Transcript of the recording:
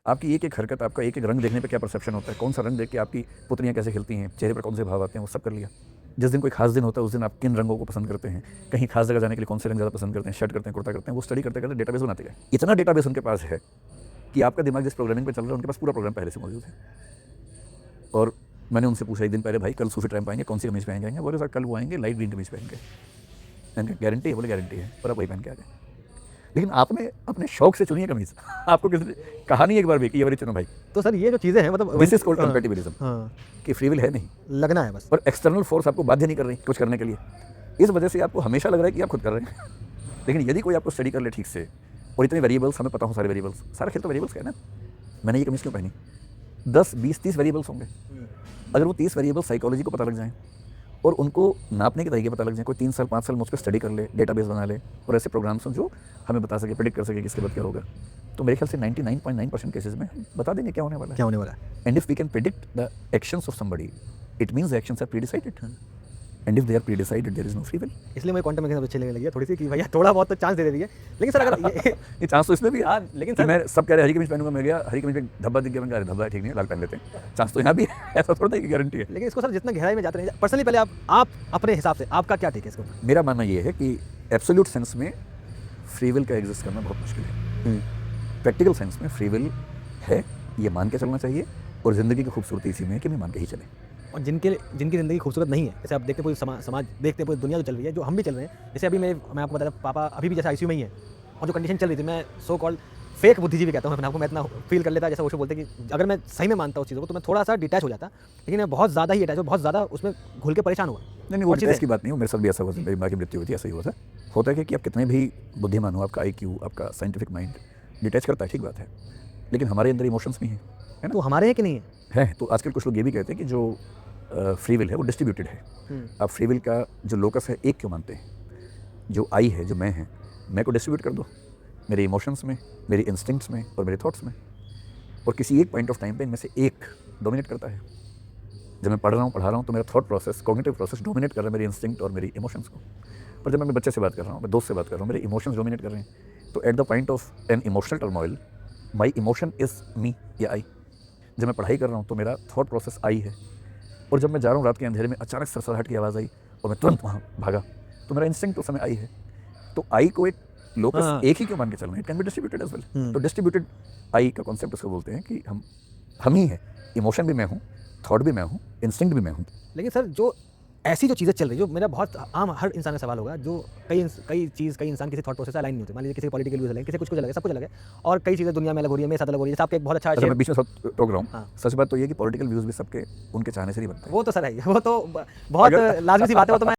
आपकी एक-एक हरकत, आपका एक-एक रंग देखने पे क्या परसेप्शन होता है, कौन-सा रंग देख के आपकी पुतलियाँ कैसे खिलती हैं, चेहरे पर कौन से भाव आते हैं, वो सब कर लिया। जिस दिन कोई खास दिन होता है, उस दिन आप किन रंगों को पसंद करते हैं, कहीं खास जगह जाने के लिए कौन से रंग ज़्यादा पसंद करते हैं, शर्ट करते हैं, कुर्ता करते हैं, वो स्टडी करते-करते डेटाबेस बनाते गए। इतना डेटाबेस उनके पास है कि आपका दिमाग जिस प्रोग्रामिंग पे चल रहा है, उनके पास पूरा प्रोग्राम पहले से मौजूद है। और मैंने उनसे पूछा एक दिन पहले, भाई कल सूफी ट्राइम पाएंगे, कौन सी कमीज़ पहन के आएंगे? बोले सर कल वो आएंगे लाइट ग्रीन कमीज़ पहन के। मैंने कहा गारंटी है? बोले गारंटी है, और आप वही पहन के आ गए। लेकिन आपने अपने शौक से चुनी है कमीज़, आपको किसी ने कहा नहीं एक बार भी कि ये वाली चुनो भाई। तो सर ये जो चीज़ें हैं मतलब दिस इज कॉल्ड कंपैटिबिलिज्म, हाँ, कि फ्री विल है नहीं लगना है बस। और एक्सटर्नल फोर्स आपको बाध्य नहीं कर रही कुछ करने के लिए। इस वजह से आपको हमेशा लग रहा है कि आप खुद कर रहे हैं। लेकिन यदि कोई आपको स्टडी कर ले ठीक से, और इतने वेरिएबल्स हमें पता हो, सारे वेरिएबल्स, सारा खेल तो वेरिएबल्स का है ना। मैंने ये कमीज़ क्यों पहनी, 10, 20, 30 वेरिएबल्स होंगे। अगर वो 30 वेरिएबल्स साइकोलॉजी को पता लग जाएँ और उनको नापने के तरीके पता लग जाए, कोई 3 साल 5 साल मुझ पर स्टडी कर ले, डेटाबेस बना ले और ऐसे प्रोग्राम्स हों जो हमें बता सके, प्रेडिक्ट कर सके कि इसके बाद क्या होगा, तो मेरे ख्याल से 99.9% केसेस में हम बता देंगे क्या होने वाला है। क्या होने वाला है? And if we can predict the actions of somebody, it means the actions are predecided, and if they are predecided there is no free will. इसलिए मुझे क्वांटम मैकेनिक्स अच्छी लगने लगी है थोड़ी सी कि भैया थोड़ा बहुत तो चांस दे दीजिए। लेकिन सर अगर ये चांस तो इसमें भी है। हाँ, लेकिन कि सर मैं सब कह रहे हरी कमीज पहनूंगा, मैं गया हरी कमीज पे धब्बा दिख गया, मैंने कहा अरे धब्बा ठीक नहीं है, लाल पहन लेते हैं। चांस तो यहाँ भी है, ऐसा थोड़ा कि गारंटी है। लेकिन इसको सर जितना गहराई में जाते नहीं, पर्सनली पहले आप अपने हिसाब से आपका क्या टेक है इसके ऊपर? मेरा मानना ये है कि एब्सोल्यूट सेंस में फ्री विल का एग्जिस्ट करना बहुत मुश्किल है। प्रैक्टिकल सेंस में फ्री विल है, ये मान के चलना चाहिए, और ज़िंदगी की खूबसूरती इसी में है कि मैं मान के ही चलें। और जिनकी ज़िंदगी खूबसूरत नहीं है, जैसे आप देखते हैं पूरी समाज देखते हैं, पूरी दुनिया जो चल रही है, जो हम भी चल रहे हैं। जैसे अभी मैं आपको बता रहा, पापा अभी भी जैसे आईसीयू में ही है, और जो कंडीशन चल रही थी, मैं सो कॉल्ड फेक बुद्धिजीवी कहता हूँ अपने आपको। मैं इतना फील कर लेता, जैसा वो बोलते हैं कि अगर मैं सही में मानता उस चीज़ों को तो मैं थोड़ा सा डिटैच हो जाता, लेकिन मैं बहुत ज़्यादा ही अटैच हुआ, बहुत ज़्यादा उसमें घुल के परेशान हुआ। नहीं, वो डिटैच की बात नहीं हो, मेरे साथ भी ऐसा हुआ था, मेरी माँ की मृत्यु हुई थी, ऐसा ही हुआ था। होता है कि आप कितने भी बुद्धिमान हो, आपका IQ, आपका साइंटिफिक माइंड डिटैच करता है, ठीक बात है, लेकिन हमारे अंदर इमोशंस भी हैं, है ना? तो हमारे हैं कि नहीं है? तो आजकल कुछ लोग ये भी कहते हैं कि जो फ्री विल है वो डिस्ट्रीब्यूटेड है। आप फ्री विल का जो लोकस है एक क्यों मानते हैं? जो आई है, जो मैं को डिस्ट्रीब्यूट कर दो मेरे इमोशंस में, मेरे इंस्टिंक्ट्स में और मेरे थॉट्स में, और किसी एक पॉइंट ऑफ टाइम पे इनमें से एक डोमिनेट करता है। जब मैं पढ़ रहा हूँ तो मेरा thought process, cognitive process dominate कर रहा है मेरी इंस्टिंक्ट और मेरी इमोशंस को। पर जब मैं अपने बच्चे से बात कर रहा हूँ, मैं दोस्त से बात कर रहा हूँ, मेरे इमोशंस डोमिनेट कर रहे हैं। तो at the point of an emotional turmoil, my emotion is me या आई। जब मैं पढ़ाई कर रहा हूँ तो मेरा थॉट प्रोसेस आई है, और जब मैं जा रहा हूँ रात के अंधेरे में, अचानक सरसराहट की आवाज़ आई और मैं तुरंत वहाँ भागा, तो मेरा इंस्टिंक्ट उस समय आई है। तो आई को एक लोकस एक ही क्यों मान के चलना है? It can be distributed as well. तो डिस्ट्रीब्यूटेड आई का कॉन्सेप्ट उसको बोलते हैं कि हम ही हैं, इमोशन भी मैं हूँ, थॉट भी मैं हूँ, इंस्टिंक्ट भी मैं हूँ। लेकिन सर जो ऐसी जो चीज़ें चल रही है, जो मेरा बहुत आम हर इंसान का सवाल होगा, जो कई इंसान किसी थॉट प्रोसेस से अलाइन नहीं होते। मान लीजिए किसी पॉलिटिकल व्यूज अलग, किसी कुछ अलग है, सब कुछ अलग है, और कई चीज़ें दुनिया में अलग हो रही है, मेरे साथ अलग हो रही है। जैसे आपका एक बहुत अच्छा मैं बीच में टोक रहा हूँ। हाँ। सच बात तो ये कि पॉलिटिकल व्यूज भी सबके उनके चाहने से ही बनते हैं। वो तो सर है, वो तो बहुत लाजमी सी बात है, वो तो मैं